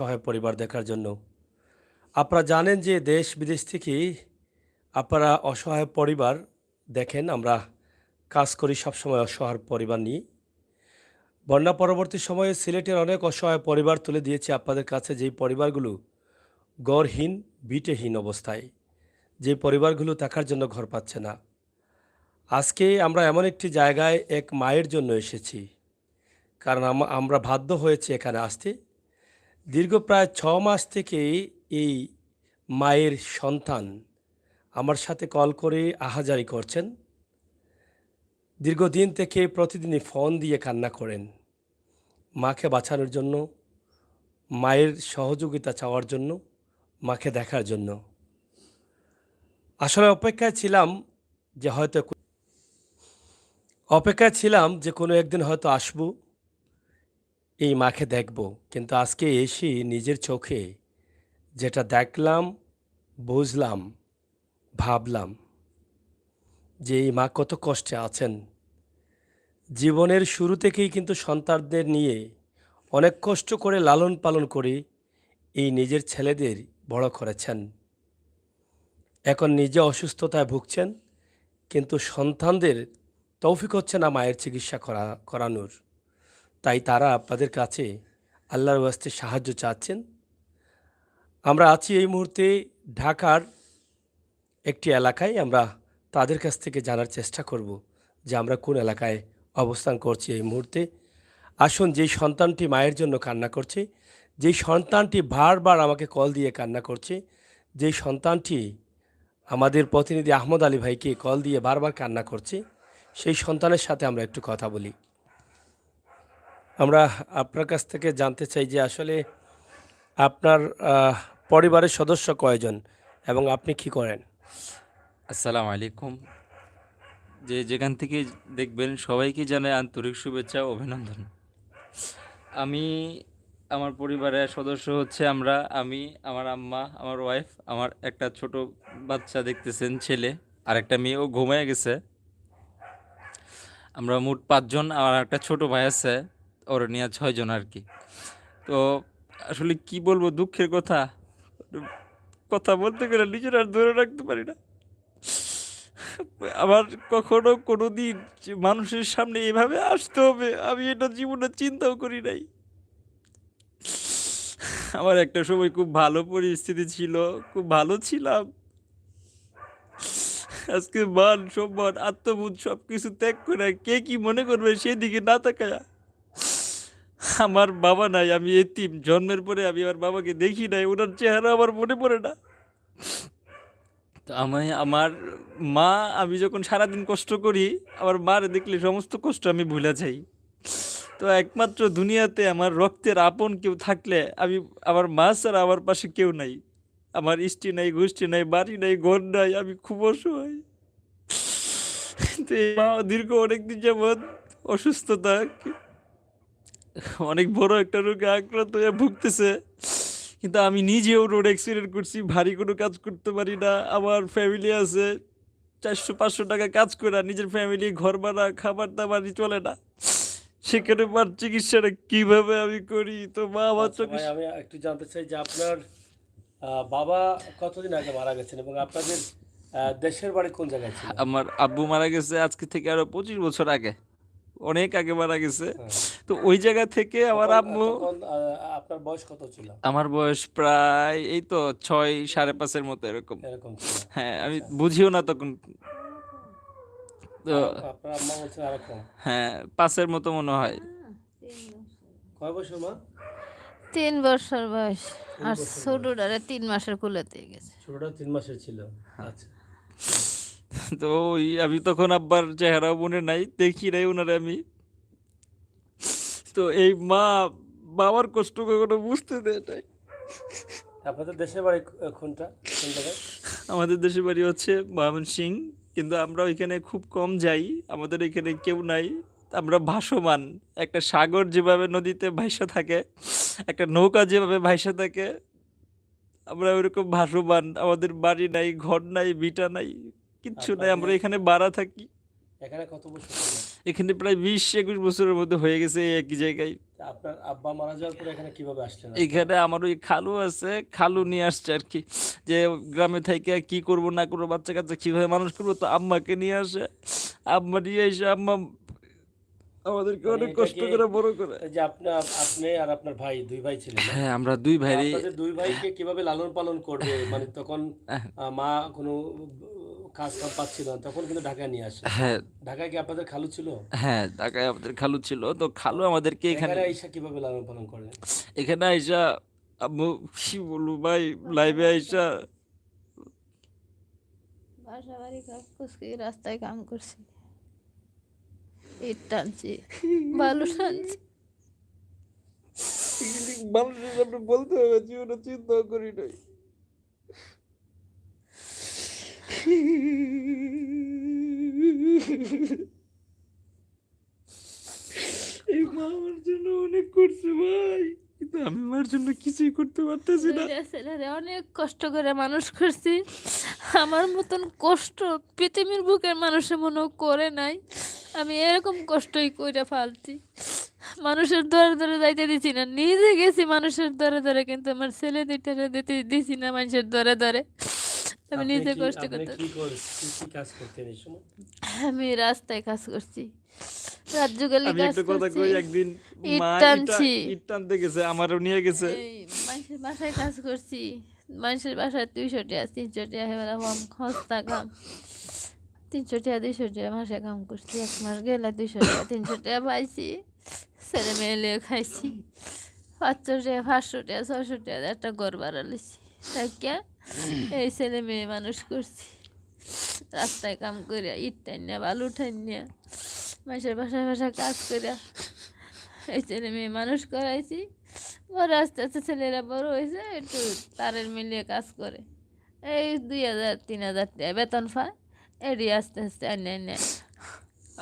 সহায় পরিবার দেখার জন্য। আপনারা জানেন যে দেশ বিদেশ থেকে আপনারা অসহায় পরিবার দেখেন। আমরা কাজ করি সবসময় অসহায় পরিবার নিয়ে। বন্যা পরবর্তী সময়ে সিলেটের অনেক অসহায় পরিবার তুলে দিয়েছে আপনাদের কাছে, যেই পরিবারগুলো ঘরহীন, ভিটেহীন অবস্থায়, যে পরিবারগুলো থাকার জন্য ঘর পাচ্ছে না। আজকে আমরা এমন একটি জায়গায় এক মায়ের জন্য এসেছি, কারণ আমরা বাধ্য হয়েছি এখানে আসতে। দীর্ঘ প্রায় 6 মাস থেকে এই মায়ের সন্তান আমার সাথে কল করে আহাজারি করছেন। দীর্ঘদিন থেকে প্রতিদিনই ফোন দিয়ে কান্না করেন মাকে বাঁচানোর জন্য, মায়ের সহযোগিতা চাওয়ার জন্য, মাকে দেখার জন্য। আসলে অপেক্ষায় ছিলাম যে কোনো একদিন হয়তো আসবো, এই মাকে দেখব। কিন্তু আজকে এসে নিজের চোখে যেটা দেখলাম, বুঝলাম, ভাবলাম যে এই মা কত কষ্টে আছেন। জীবনের শুরু থেকেই কিন্তু সন্তানদের নিয়ে অনেক কষ্ট করে লালন পালন করে এই নিজের ছেলেদের বড় করেছেন। এখন নিজে অসুস্থতায় ভুগছেন, কিন্তু সন্তানদের তৌফিক হচ্ছে না মায়ের চিকিৎসা করানোর। তাই তারা আপনাদের কাছে আল্লাহর ওয়াস্তে সাহায্য চাচ্ছেন। আমরা আছি এই মুহূর্তে ঢাকার একটি এলাকায়। আমরা তাদের কাছ থেকে জানার চেষ্টা করব যে আমরা কোন এলাকায় অবস্থান করছি এই মুহূর্তে। আসুন, যেই সন্তানটি মায়ের জন্য কান্না করছে, যেই সন্তানটি বারবার আমাকে কল দিয়ে কান্না করছে, যেই সন্তানটি আমাদের প্রতিনিধি আহমদ আলী ভাইকে কল দিয়ে বারবার কান্না করছে, সেই সন্তানের সাথে আমরা একটু কথা বলি। আমরা আপনার কাছ থেকে জানতে চাই যে আসলে আপনার পরিবারের সদস্য কয়জন এবং আপনি কি করেন? আসসালামু আলাইকুম। যেখান থেকে দেখবেন সবাইকে জানাই আন্তরিক শুভেচ্ছা ও অভিনন্দন। আমি আমার পরিবারের সদস্য হচ্ছে আমি, আমার আম্মা, আমার ওয়াইফ, আমার একটা ছোট বাচ্চা দেখতেছেন ছেলে, আর একটা মেয়ে, ও ঘুমায় গেছে। আমরা মোট 5 জন, আমার একটা ছোট ভাই আছে, ওর নিয়ে 6 জন আর কি। তো আসলে কি বলবো, দুঃখের কথা, কথা বলতে গেলে নিজের আর ধরে রাখতে পারি না। আমার কখনো কোনোদিন যে মানুষের সামনে এভাবে আসতে হবে আমি এটা জীবনে চিন্তাও করি নাই। আমার একটা সময় খুব ভালো পরিস্থিতি ছিল, খুব ভালো ছিলাম। আজকে মান সম্মান আত্মবোধ সবকিছু ত্যাগ করে কে কি মনে করবে সেদিকে না তাকায়া, আমার বাবা নাই, আমি এতিম। জন্মের পরে আমি আমার বাবাকে দেখি নাই, ওনার চেহারা আমার মনে পড়ে না। তো আমার মা, আমি যখন সারাদিন কষ্ট করি, আমার মার দেখলে সমস্ত কষ্ট আমি ভুলে যাই। তো একমাত্র দুনিয়াতে আমার রক্তের আপন কেউ থাকলে আমার মা ছাড়া আমার পাশে কেউ নাই। আমার স্ত্রী নাই, গোষ্ঠী নাই, বাড়ি নাই, ঘর নাই, আমি খুব অসহায়। তো এই মা দীর্ঘ অনেকদিন যাবৎ অসুস্থতা, অনেক বড় একটা রোগে আক্রান্ত হয়ে ভুগতেছে। কিন্তু আমি নিজেও রোড অ্যাক্সিডেন্ট করছি, ভারী কোনো কাজ করতে পারি না। আমার ফ্যামিলি আছে, 400-500 টাকা কাজ করে নিজের ফ্যামিলি, ঘর ভাড়া, খাবার দাবারই চলে না। সেখানে মার চিকিৎসাটা কিভাবে আমি করি? তো মা আমার আচ্ছা চোখে ভাই, আমি একটু জানতে চাই যে আপনার বাবা কতদিন আগে মারা গেছেন এবং আপনাদের দেশের বাড়ি কোন জায়গায় ছিল? আমার আব্বু মারা গেছে আজকে থেকে আরো 25 বছর আগে, অনেক আগে মারা গেছে। হ্যাঁ। তো ওই জায়গা থেকে আমার তখন আম্মু, তখন আপনার বয়স কত ছিল? আমার বয়স প্রায় এই তো 6, 5.5-এর মতো এরকম। এরকম ছিল। হ্যাঁ, আমি আচ্ছা। বুঝিও না তখন। তো আর আপনার আম্মা বলছেন আরেকম। হ্যাঁ, 5-এর মতো মনে হয়। কয় বছর মা? 3 বছর বয়স। তিন আর বছর বয়স। ছোটটারে 3 মাসের কোলেতে গেছে। ছোটটা 3 মাসের ছিল। আচ্ছা। তো আমি তখন আব্বার চেহারাও মনে নাই, দেখি নাই ওনারে আমি। তো এই মা বাবার কষ্ট কখনো বুঝতে দেয় নাই। আপনাদের দেশের বাড়ি কোনটা, কোন জায়গায়? আমাদের দেশের বাড়ি হচ্ছে ময়মনসিংহ, কিন্তু আমরা ওইখানে খুব কম যাই, আমাদের এখানে কেউ নাই। আমরা ভাসমান, একটা সাগর যেভাবে নদীতে ভাইসা থাকে, একটা নৌকা যেভাবে ভাইসা থাকে, আমরা ওইরকম ভাসমান। আমাদের বাড়ি নাই, ঘর নাই, ভিটা নাই, কিচ্ছু নাই। আপনাদের আমরা এখানে ভাড়া থাকি। এখানে কত বছর ছিল? এখানে প্রায় 20-21 বছরের মধ্যে হয়ে গেছে এই একই জায়গায়। তা আপনার আব্বা মারা যাওয়ার পরে এখানে কিভাবে আসলেন আপনারা? এখানে আমার ওই খালু আছে, খালু নিয়ে আসছে আর কি, যে গ্রামে থেকে কি করব না করবো, বাচ্চা কাচ্চা কিভাবে মানুষ করবো, তো আম্মাকে নিয়ে আসে। আম্মা নিয়ে এসে আম্মা আমাদেরকে মানে অনেক এটা কষ্ট কি করে বড় করে। এই যে আপনি আর আপনার ভাই ২ ভাই ছিলেন না? হ্যাঁ, আমরা দুই তো ভাইরে আপনাদের ২ ভাইকে কিভাবে লালন পালন করবে? মানে তখন আহ, মা কোনো কাজ কাম পাচ্ছিল না। তখন কিন্তু ঢাকায় নিয়ে আসে। হ্যাঁ, ঢাকায় কি আপনাদের খালু ছিল? হ্যাঁ, ঢাকায় আমাদের খালু ছিল, তো খালু আমাদেরকে এখানে এখানে আইসা কিভাবে লালন পালন করলেন? এখানে আইসা আম্মু কি বলবো ভাই, লাইভে আইসা বাসা বাড়ি কাজ করছি, রাস্তায় কাম করছি, ইট টানছি, বালু টানছি। মানুষের সামনে বলতে হবে, জীবনে চিন্তা করি নাই। এই মা আমার জন্য অনেক করছে ভাই, কিন্তু আমি মার জন্য কিছুই করতে পারতেছি না। দুইটা ছেলেরে অনেক কষ্ট করে মানুষ করছি। আমার মতন কষ্ট পৃথিবীর বুকের মানুষের মনে করে নাই। আমি এরকম কষ্টই কইরা ফালছি। মানুষের ধরে ধরে যাইতে দিছি না, নিজে গেছি মানুষের ধরে ধরে, কিন্তু আমার ছেলে দুইটারে দিতে দিছি না মানুষের ধরে ধরে। আমি নিজে কষ্ট করতে, কি কাজ করতেন এই সময়? আমি রাস্তায় কাজ করছি, রাত যুগালি আমি কাজ একটা কথা করছি, কই, একদিন ইট মা টানছি, ইট টানতে গেছে, আমারও নিয়ে গেছে। এই মানুষের বাসায় কাজ করছি। মানুষের বাসায় 200 টাকা 300 টাকা হেবেলা হস্তা কাম, 300 টাকা 200 টাকা মাসে কাম করছি। 1 মাস গেলে 200 টাকা 300 টাকা পাইছি, ছেলে মেয়ে লিয়ে খাইছি। 500 টাকা 500 টাকা 600 টাকা একটা ঘর ভাড়া লইছি, থাকিয়া এই ছেলে মেয়ে মানুষ করছি। রাস্তায় কাম করিয়া, ইট টাইনিয়া, বালু টাইনিয়া, মানুষের বাসায় বাসায় কাজ করিয়া এই ছেলে মেয়ে মানুষ করাইছি। বড় আস্তে আস্তে ছেলেরা বড় হয়েছে, একটু তারের মিলিয়ে কাজ করে, এই 2000-3000 টাকা বেতন পায়, এডি আস্তে আস্তে আনে আনে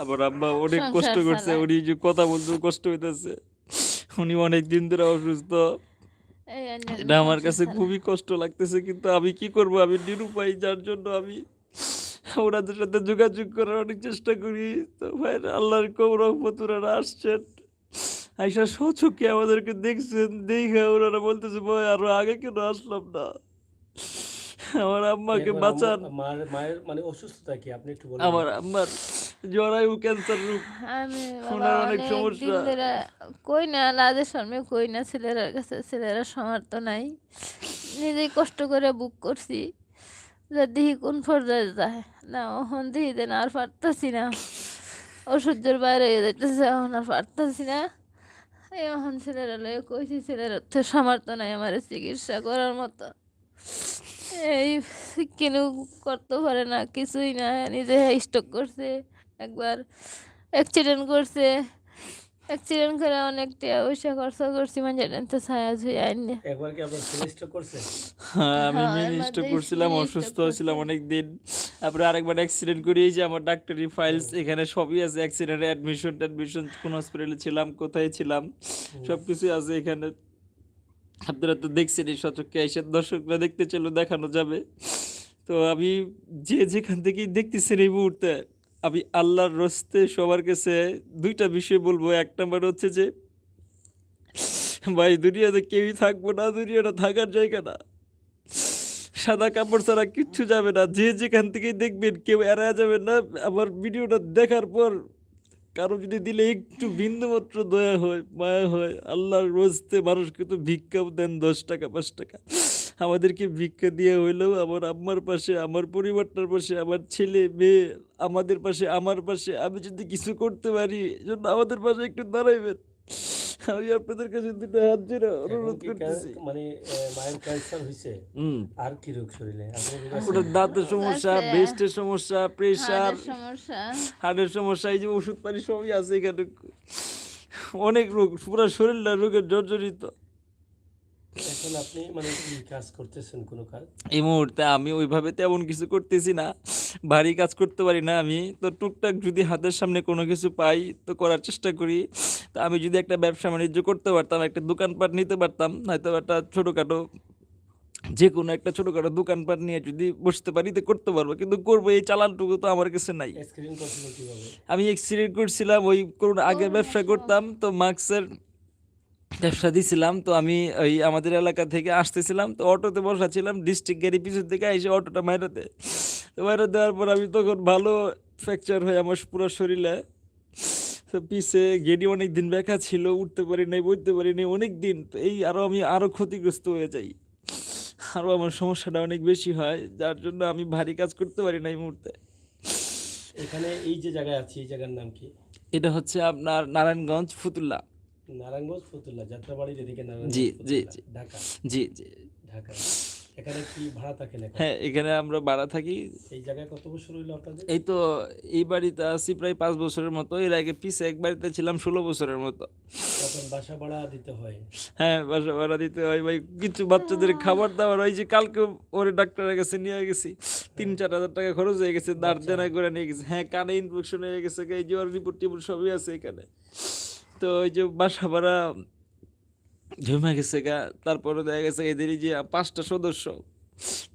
আবার আব্বা অনেক কষ্ট সংসার করছে, চালায়। উনি যে কথা বলতে কষ্ট হইতেছে, উনি অনেক দিন ধরে অসুস্থ। এই আনে আনে এটা আমার সংসার কাছে চালায়। খুবই কষ্ট লাগতেছে, কিন্তু আমি কি করব, আমি নিরুপায়, যার জন্য আমি ওনাদের সাথে যোগাযোগ করার অনেক চেষ্টা করি। তো ভাই, আল্লাহর রহমত ওনারা আসছেন, আইসা স্বচক্ষে আমাদেরকে দেখছেন, দেখে ওনারা বলতেছে ভাই আরো আগে কেন আসলাম না, আমার আম্মাকে এরপর বাঁচান। মায়ের মানে অসুস্থতা কি আপনি একটু বলবেন? আমার আম্মার জরায়ু ক্যান্সার রোগ, আমি বাবা ওনার অনেক অনেক দিন সমস্যা। ধরে কই না, লাজের সামনে কই না, ছেলেরা কাছে ছেলেরা সমর্থ নাই, নিজেই কষ্ট করে বুক করছি, যে দেখি কোন পর্যায়ে যায়। না ওখান দেখি দেন আর পারতাছি না, অসহ্যের বাইরে হয়ে যাইতেছে, এখন আর পারতাছি না। এই এখন ছেলেরা লয়ে কইছি, ছেলেরা তো সামর্থ্য নাই আমার চিকিৎসা করার মতো, এই কেন করতে পারে না, কিছুই না, নিজে স্ট্রোক করছে একবার, অ্যাক্সিডেন্ট করছে, অ্যাক্সিডেন্ট করে অনেক টাকা পয়সা খরচা করছি, মানে তো ছায়া ছুঁয়ে আইনে। একবার কি আপনার ছেলে স্ট্রোক করছে? হ্যাঁ, আমি হ্যাঁ এর মিনি স্ট্রোক মধ্যে করছিলাম, মিনি স্ট্রোক অসুস্থ করছে। ছিলাম অনেক দিন। তারপরে আরেকবার অ্যাক্সিডেন্ট করি, এই যে আমার ডাক্তারি ফাইলস হুম, এখানে সবই আছে, অ্যাক্সিডেন্ট অ্যাডমিশন ট্যাডমিশন, কোন হসপিটালে ছিলাম, কোথায় ছিলাম, হুম। সবকিছু আছে এখানে। আপনারা তো দেখছেন, এই সচক্ষে এসে দর্শকরা দেখতে চাইলেও দেখানো যাবে। তো আমি যে যেখান থেকেই দেখতেছেন এই মুহূর্তে, আমি আল্লাহর রস্তে সবার কাছে দুইটা বিষয় বলবো। এক নাম্বার হচ্ছে যে ভাই, দুনিয়াতে কেউই থাকবো না, দুনিয়াটা থাকার জায়গা না, সাদা কাপড় ছাড়া কিচ্ছু যাবে না। যে যেখান থেকেই দেখবেন কেউ এড়ায় যাবেন না। আমার ভিডিওটা দেখার পর কারো যদি দিলে একটু বিন্দুমাত্র দয়া হয়, মায়া হয়, আল্লাহর রস্তে মানুষকে তো ভিক্ষাও দেন, 10 টাকা 5 টাকা, আমাদেরকে ভিক্ষা দিয়ে হইলেও আমার আম্মার পাশে, আমার পরিবারটার পাশে, আমার ছেলে মেয়ে, আমাদের পাশে, আমার পাশে আমি যদি কিছু করতে পারি, এজন্য আমাদের পাশে একটু দাঁড়াইবেন। আমি আপনাদের কাছে দুটো হাত জোড়ে এখন অনুরোধ কি করতেছি। মানে মায়ের ক্যান্সার হয়েছে? হুম, আর কি রোগ শরীরে আপনি রোগ আছে? ওটা দাঁতের রোগ সমস্যা, আছে, ব্রেস্টের সমস্যা, প্রেশার, হার্টের সমস্যা, হার্টের সমস্যা, এই যে ওষুধ পানি সবই আছে এখানে, অনেক রোগ, পুরো শরীরটা রোগের জর্জরিত। এখন আপনি মানে কি কাজ করতেছেন কোনো কাজ? এই মুহূর্তে আমি ওইভাবে তেমন কিছু করতেছি না, ভারী কাজ করতে পারি না আমি, তো টুকটাক যদি হাতের সামনে কোনো কিছু পাই তো করার চেষ্টা করি। তো আমি যদি একটা ব্যবসা বাণিজ্য করতে পারতাম, একটা দোকানপাট নিতে পারতাম, হয়তো একটা ছোটোখাটো, যে কোনো একটা ছোটোখাটো দোকানপাট নিয়ে যদি বসতে পারি তো করতে পারবো, কিন্তু করবো এই চালানটুকু তো আমার কাছে নাই। স্ক্রিন করছিলেন কিভাবে? আমি এক্সিডেন্ট করছিলাম ওই করোনা, আগে করোনার ব্যবসা সময়। করতাম তো মাস্কের ব্যবসা দিছিলাম। তো আমি ওই আমাদের এলাকা থেকে আসতেছিলাম, তো অটোতে বসা ছিলাম, ডিস্ট্রিক্ট গাড়ি পিছন থেকে এসে অটোটা মাইরা দেয়। তো মাইরা দেওয়ার পর আমি তখন ভালো ফ্র্যাকচার হয় আমার পুরো শরীরে। তো পিছে গেডি অনেক দিন ব্যাথা ছিল, উঠতে পারি নাই, বইতে পারি নাই অনেক দিন। তো এই আমি আরো ক্ষতিগ্রস্ত হয়ে যাই, আরো আমার সমস্যাটা অনেক বেশি হয়, যার জন্য আমি ভারী কাজ করতে পারি না এই মুহূর্তে। এখানে এই যে জায়গায় আছি, এই জায়গার নাম কি? এটা হচ্ছে আপনার নারায়ণগঞ্জ ফুতুল্লা। নারায়ণগঞ্জ ফতুল্লা, যাত্রাবাড়ির এদিকে জি নারায়ণগঞ্জ জি ফতুল্লা, জি ঢাকা। জি জি। ঢাকায় এখানে কি ভাড়া থাকেন এখন? হ্যাঁ, এখানে আমরা ভাড়া থাকি। এই জায়গায় কত বছর হইলো আপনাদের? এই তো এই বাড়িতে আছি প্রায় 5 বছরের মতো। এর আগে পিছে এক বাড়িতে ছিলাম 16 বছরের মতো। তখন বাসা ভাড়া দিতে হয়? হ্যাঁ, বাসা ভাড়া দিতে হয় ভাই। কিছু বাচ্চাদের খাবার দাবার, ওই যে কালকে ওরে ডাক্তারের কাছে নিয়ে গেছি, 3-4 হাজার টাকা খরচ হয়ে গেছে, দাঁড় বাচ্চা দেনা করে নিয়ে গেছে। হ্যাঁ, কানে ইনফেকশন হয়ে গেছে, এই যে ওর রিপোর্ট টিপোর্ট সবই আছে এখানে। তো ওই যে বাসা ভাড়া জমা গেছে গা। তারপরে দেখা গেছে এদেরই যে 5টা সদস্য,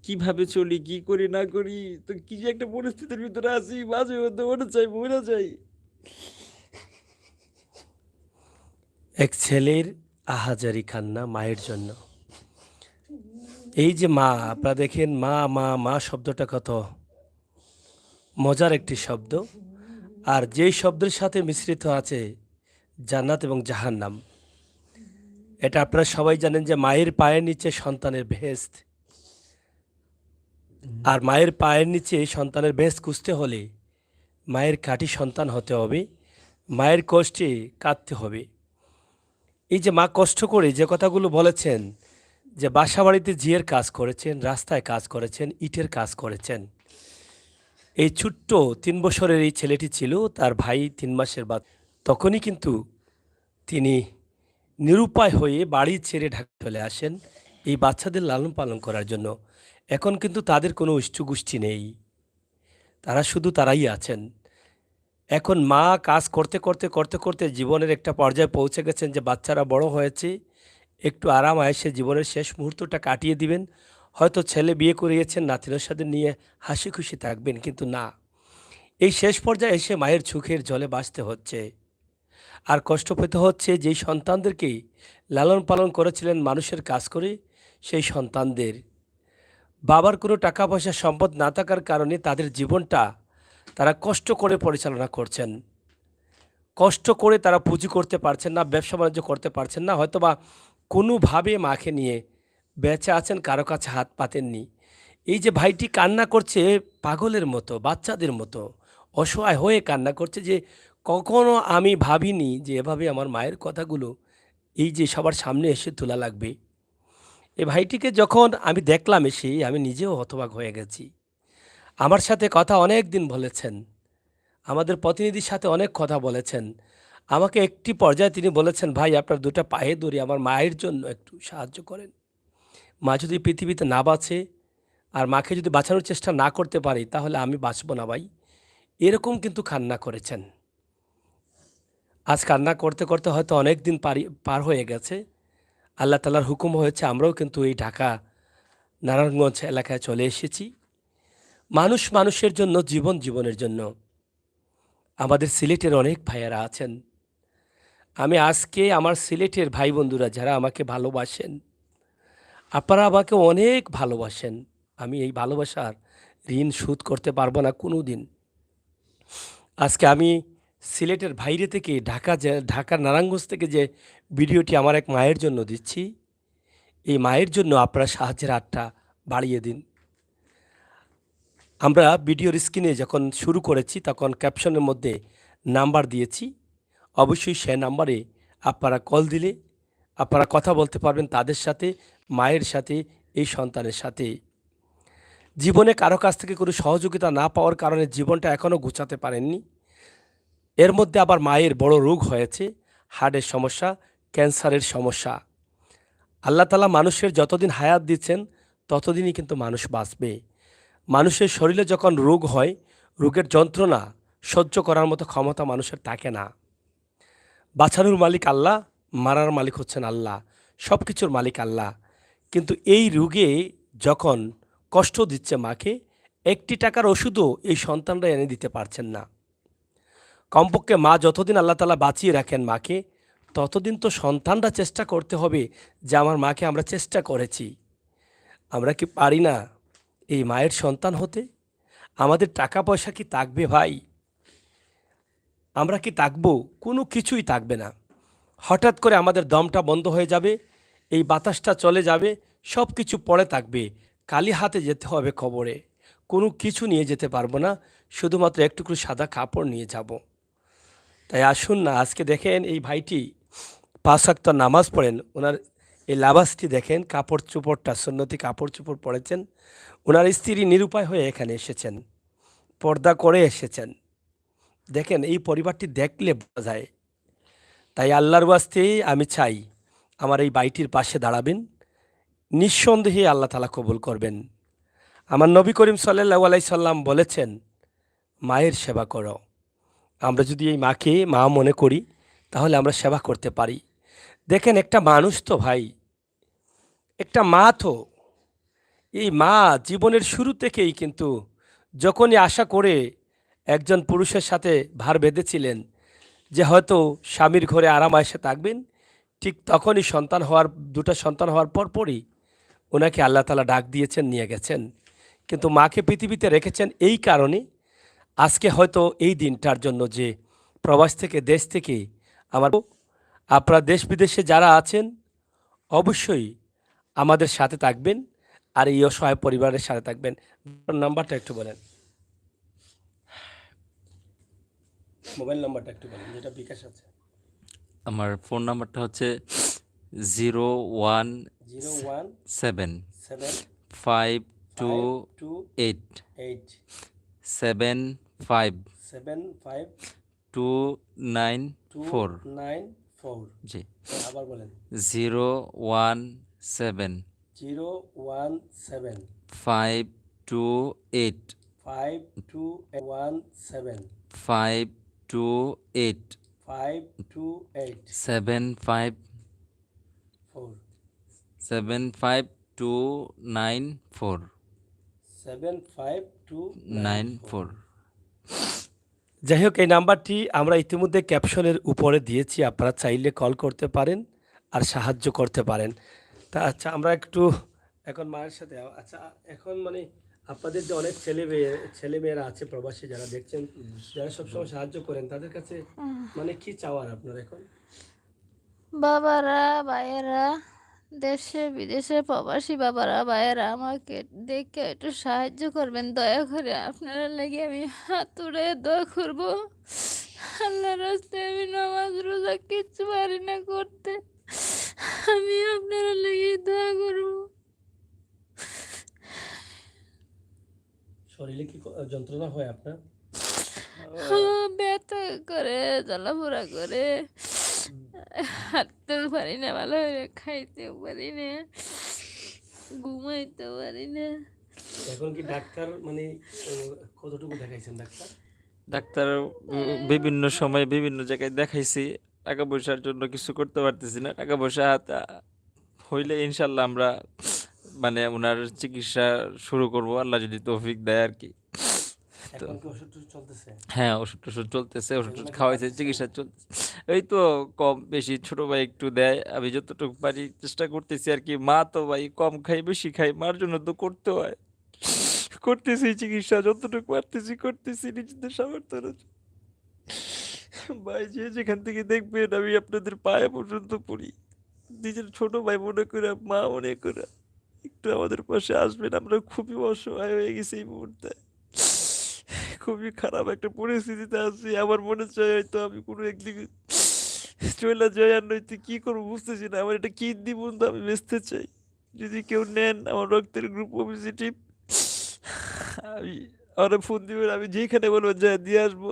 কিভাবে চলি, কি করি না করি, তো কি যে একটা পরিস্থিতির ভিতরে আছি, মাঝে মধ্যে মনে চাই মরে যাই। এক ছেলের আহাজারি কান্না মায়ের জন্য। এই যে মা, আপনারা দেখেন, মা মা মা শব্দটা কত মজার একটি শব্দ। আর যেই শব্দের সাথে মিশ্রিত আছে জান্নাত এবং জাহান্নাম। এটা আপনারা সবাই জানেন যে মায়ের পায়ের নিচে সন্তানের বেহেশত। আর মায়ের পায়ের নিচে সন্তানের বেহেশত খুঁজতে হলে মায়ের খাঁটি সন্তান হতে হবে, মায়ের কষ্টে কাঁদতে হবে। এই যে মা কষ্ট করে যে কথাগুলো বলেছেন, যে বাসা বাড়িতে জিয়ের কাজ করেছেন, রাস্তায় কাজ করেছেন, ইটের কাজ করেছেন। এই ছোট্ট 3 বছরের এই ছেলেটি ছিল, তার ভাই 3 মাসের তখনই কিন্তু তিনি নিরুপায় হয়ে বাড়ি ছেড়ে ঢাকা চলে আসেন এই বাচ্চাদের লালন পালন করার জন্য। এখন কিন্তু তাদের কোনো ইষ্টগোষ্ঠী নেই, তারা শুধু তারাই আছেন। এখন মা কাজ করতে করতে করতে করতে জীবনের একটা পর্যায়ে পৌঁছে গেছেন যে বাচ্চারা বড় হয়েছে, একটু আরাম আয়েসে জীবনের শেষ মুহূর্তটা কাটিয়ে দিবেন। হয়তো ছেলে বিয়ে করিয়েছেন, নাতিনের সাথে নিয়ে হাসি খুশি থাকবেন, কিন্তু না, এই শেষ পর্যায়ে এসে মায়ের চোখের জলে বাঁচতে হচ্ছে। আর কষ্ট পেতে হচ্ছে যেই সন্তানদেরকে লালন পালন করেছিলেন মানুষের কাজ করে, সেই সন্তানদের বাবার কোনো টাকা পয়সা সম্পদ না থাকার কারণে তাদের জীবনটা তারা কষ্ট করে পরিচালনা করছেন। কষ্ট করে তারা পুঁজি করতে পারছেন না, ব্যবসা বাণিজ্য করতে পারছেন না, হয়তোবা কোনোভাবে মাকে নিয়ে বেঁচে আছেন, কারো কাছে হাত পাতেননি। এই যে ভাইটি কান্না করছে পাগলের মতো, বাচ্চাদের মতো অসহায় হয়ে কান্না করছে, যে কখনো আমি ভাবিনি যে এভাবে আমার মায়ের কথাগুলো এই যে সবার সামনে এসে তোলা লাগবে। এই ভাইটিকে যখন আমি দেখলাম এসে, আমি নিজেও হতবাক হয়ে গেছি। আমার সাথে কথা অনেক দিন বলেছেন, আমাদের প্রতিনিধির সাথে অনেক কথা বলেছেন। আমাকে একটি পর্যায়ে তিনি বলেছেন, ভাই আপনার 2টা পায়ে ধরে আমার মায়ের জন্য একটু সাহায্য করেন। মা যদি পৃথিবীতে না বাঁচে, আর মাকে যদি বাঁচানোর চেষ্টা না করতে পারি, তাহলে আমি বাঁচব না ভাই। এরকম কিন্তু কান্না করেছেন। আজ কান্না করতে করতে হয়তো অনেক দিন পার হয়ে গেছে। আল্লাহ তাআলার হুকুম হয়েছে, আমরাও কিন্তু এই ঢাকা নারায়ণগঞ্জ এলাকায় চলে এসেছি। মানুষ মানুষের জন্য, জীবন জীবনের জন্য। আমাদের সিলেটের অনেক ভাইয়েরা আছেন। আমি আজকে আমার সিলেটের ভাই বন্ধুরা যারা আমাকে ভালোবাসেন, আপনারা আমাকে অনেক ভালোবাসেন, আমি এই ভালোবাসার ঋণ শোধ করতে পারবো না কোনো দিন। আজকে আমি সিলেটের বাইরে থেকে ঢাকার নারায়ণগঞ্জ থেকে যে ভিডিওটি আমার এক মায়ের জন্য দিচ্ছি, এই মায়ের জন্য আপনারা সাহায্যের হাতটা বাড়িয়ে দিন। আমরা ভিডিওর স্ক্রিনে যখন শুরু করেছি তখন ক্যাপশনের মধ্যে নাম্বার দিয়েছি। অবশ্যই সে নাম্বারে আপনারা কল দিলে আপনারা কথা বলতে পারবেন তাদের সাথে, মায়ের সাথে, এই সন্তানের সাথে। জীবনে কারো কাছ থেকে কোনো সহযোগিতা না পাওয়ার কারণে জীবনটা এখনও গুছাতে পারেননি। এর মধ্যে আবার মায়ের বড় রোগ হয়েছে, হার্টের সমস্যা, ক্যান্সারের সমস্যা। আল্লাহ তাআলা মানুষের যতদিন হায়াত দিচ্ছেন ততদিনই কিন্তু মানুষ বাঁচবে। মানুষের শরীরে যখন রোগ হয়, রোগের যন্ত্রণা সহ্য করার মতো ক্ষমতা মানুষের থাকে না। বাঁচানোর মালিক আল্লাহ, মারার মালিক হচ্ছেন আল্লাহ, সব কিছুর মালিক আল্লাহ। কিন্তু এই রোগে যখন কষ্ট দিচ্ছে মাকে, 1টি টাকার ওষুধও এই সন্তানরা এনে দিতে পারছেন না। কমপক্ষে মা যতদিন আল্লাহ তাআলা বাঁচিয়ে রাখেন মাকে, ততদিন তো সন্তানরা চেষ্টা করতে হবে যে আমার মাকে আমরা চেষ্টা করেছি। আমরা কি পারি না এই মায়ের সন্তান হতে? আমাদের টাকা পয়সা কি থাকবে ভাই? আমরা কি থাকবো? কোনো কিছুই থাকবে না। হঠাৎ করে আমাদের দমটা বন্ধ হয়ে যাবে, এই বাতাসটা চলে যাবে, সব কিছু পড়ে থাকবে। খালি হাতে যেতে হবে কবরে। কোনো কিছু নিয়ে যেতে পারবো না, শুধুমাত্র একটুকু সাদা কাপড় নিয়ে যাব। তাই আসুন না, আজকে দেখেন এই ভাইটি ৫ ওয়াক্ত নামাজ পড়েন, ওনার এই লাবাসটি দেখেন, কাপড় চোপড়টা সুন্নতি কাপড় চোপড় পরেছেন। ওনার স্ত্রী নিরুপায় হয়ে এখানে এসেছেন, পর্দা করে এসেছেন। দেখেন এই পরিবারটি দেখলে বোঝা যায়। তাই আল্লাহর ওয়াস্তে আমি চাই আমার এই ভাইটির পাশে দাঁড়াবেন, নিঃসন্দেহে আল্লাহ তাআলা কবুল করবেন। আমার নবী করিম সাল্লাল্লাহু আলাইহি সাল্লাম বলেছেন, মায়ের সেবা করো। আমরা যদি এই মাকে মা মনে করি তাহলে আমরা সেবা করতে পারি। দেখেন একটা মানুষ তো ভাই, একটা মা তো, এই মা জীবনের শুরু থেকেই কিন্তু যখনই আশা করে একজন পুরুষের সাথে ভার বেঁধেছিলেন যে হয়তো স্বামীর ঘরে আরাম আয়েশে থাকবেন, ঠিক তখনই দুটো সন্তান হওয়ার পরপরই ওনাকে আল্লাহ তাআলা ডাক দিয়েছেন, নিয়ে গেছেন। কিন্তু মাকে পৃথিবীতে রেখেছেন এই কারণে আজকে হয়তো এই দিনটার জন্য যে প্রবাস থেকে দেশ থেকে আপনারা দেশ বিদেশে যারা আছেন অবশ্যই আমাদের সাথে থাকবেন আর এই অসহায় পরিবারের সাথে থাকবেন। নাম্বারটা একটু বলেন, মোবাইল নাম্বারটা একটু বলেন, যেটা বিকাশ আছে। আমার ফোন নাম্বারটা হচ্ছে 017 017 528 528 75 75 294। 294। জি, আবার বলেন, 017 017 528 5217 528 528 75 4 75294 75294। 94। যাই হোক, এই নাম্বারটি আমরা ইতিমধ্যে ক্যাপশনের উপরে দিয়েছি, আপনারা চাইলে কল করতে পারেন আর সাহায্য করতে পারেন। তা আচ্ছা, আমরা একটু এখন মায়ের সাথে আচ্ছা, এখন মানে আপনাদের যে অনেক ছেলেমেয়েরা আছে প্রবাসী যারা দেখছেন, যারা সবসময় সাহায্য করেন, তাদের কাছে মানে কি চাওয়ার আপনার এখন? বাবারা, ভাইয়েরা, দেশে বিদেশে প্রবাসী বাবারা, ভাইয়েরা, আমাকে দেখে একটু সাহায্য করবেন দয়া করে। আপনারা লেগে আমি হাত তুলে দোয়া করব। আল্লাহর রাস্তায় আমি নামাজ রোজা কিচ্ছু পারি না করতে, আমি আপনারা লেগে দোয়া করব। শরীরে কি যন্ত্রণা হয় আপনার? ব্যথা করে, জ্বালাপোড়া করে, হাঁটতেও পারি না ভালো করে, খাইতেও পারি না, ঘুমাইতেও পারি না। এখন কি ডাক্তার মানে কতটুকু দেখাইছেন ডাক্তার? ডাক্তার বিভিন্ন সময় বিভিন্ন জায়গায় দেখাইছি। টাকা পয়সার জন্য কিছু করতে পারতেছি না। টাকা পয়সা হইলে ইনশাল্লাহ আমরা মানে ওনার চিকিৎসা শুরু করব, আল্লাহ যদি তৌফিক দেয় আর কি। তো এখন কি ওষুধ টষুধ চলতেছে? হ্যাঁ, ওষুধ টষুধ চলতেছে, ওষুধ এগুলো কি খাওয়াইছে, খাচ্ছেন? চিকিৎসা চলতেছে। এই তো কম বেশি ছোট ভাই একটু দেয়, আমি যতটুকু পারি চেষ্টা করতেছি আর কি। মা তো ভাই কম খাই বেশি খাই, মার জন্য তো করতে হয়। করতেছি চিকিৎসা যতটুকু পারতেছি, করতেছি নিজেদের সামর্থ্য অনুযায়ী। ভাই যে যেখান থেকে দেখবেন আমি আপনাদের পায়ে পর্যন্ত পড়ি। নিজের ছোট ভাই মনে করে, মা মনে করে একটু আমাদের পাশে আসবেন। আমরা খুবই অসহায় হয়ে গেছি এই মুহূর্তে, খুবই খারাপ একটা পরিস্থিতিতে আছি। আমার মনে চাই হয়তো আমি কোনো একদিকে চলে যাই, আর নয়তো কি করবো বুঝতেছি না। আমার এটা কিডনি বন্ধু আমি বেচতে চাই, যদি কেউ নেন আমার রক্তের গ্রুপ পজিটিভ, আমি আমার ফোন দিবেন, আমি যেখানে বলবেন যা দিয়ে আসবো।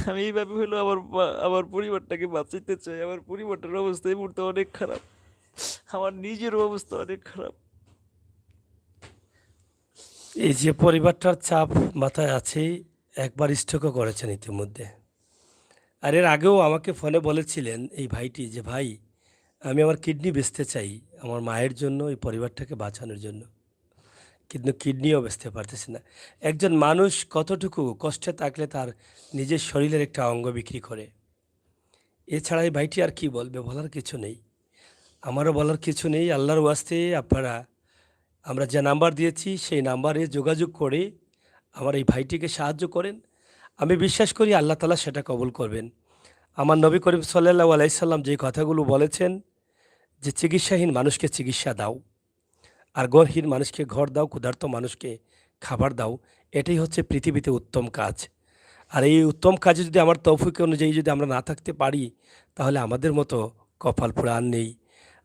আমি এইভাবে হলো আমার পরিবারটাকে বাঁচাইতে চাই। আমার পরিবারটার অবস্থা এই মুহূর্তে অনেক খারাপ, আমার নিজের অবস্থা অনেক খারাপ। এই যে পরিবারটার চাপ মাথায় আছে, একবার স্ট্রোকও করেছেন ইতিমধ্যে। আর এর আগেও আমাকে ফোনে বলেছিলেন এই ভাইটি যে ভাই, আমি আমার কিডনি বেচতে চাই আমার মায়ের জন্য, এই পরিবারটাকে বাঁচানোর জন্য, কিন্তু কিডনিও বেচতে পারতেছি না। একজন মানুষ কতটুকু কষ্টে থাকলে তার নিজের শরীরের একটা অঙ্গ বিক্রি করে, এছাড়া এই ভাইটি আর কি বলবে? বলার কিছু নেই। আমারও বলার কিছু নেই। আল্লাহর ওয়াস্তে আপনারা আমরা যে নাম্বার দিয়েছি সেই নাম্বারে যোগাযোগ করে আমার এই ভাইটিকে সাহায্য করেন। আমি বিশ্বাস করি আল্লাহ তাআলা সেটা কবুল করবেন। আমার নবী করিম সাল্লাল্লাহু আলাইহি সাল্লাম যে কথাগুলো বলেছেন যে, "চিকিৎসাহীন মানুষকে চিকিৎসা দাও। আর ঘরহীন মানুষকে ঘর দাও, ক্ষুধার্ত মানুষকে খাবার দাও।" এটাই হচ্ছে পৃথিবীতে উত্তম কাজ। আর এই উত্তম কাজে যদি আমার তৌফিক অনুযায়ী যদি আমরা না থাকতে পারি, তাহলে আমাদের মতো কপাল পোড়া আর নেই।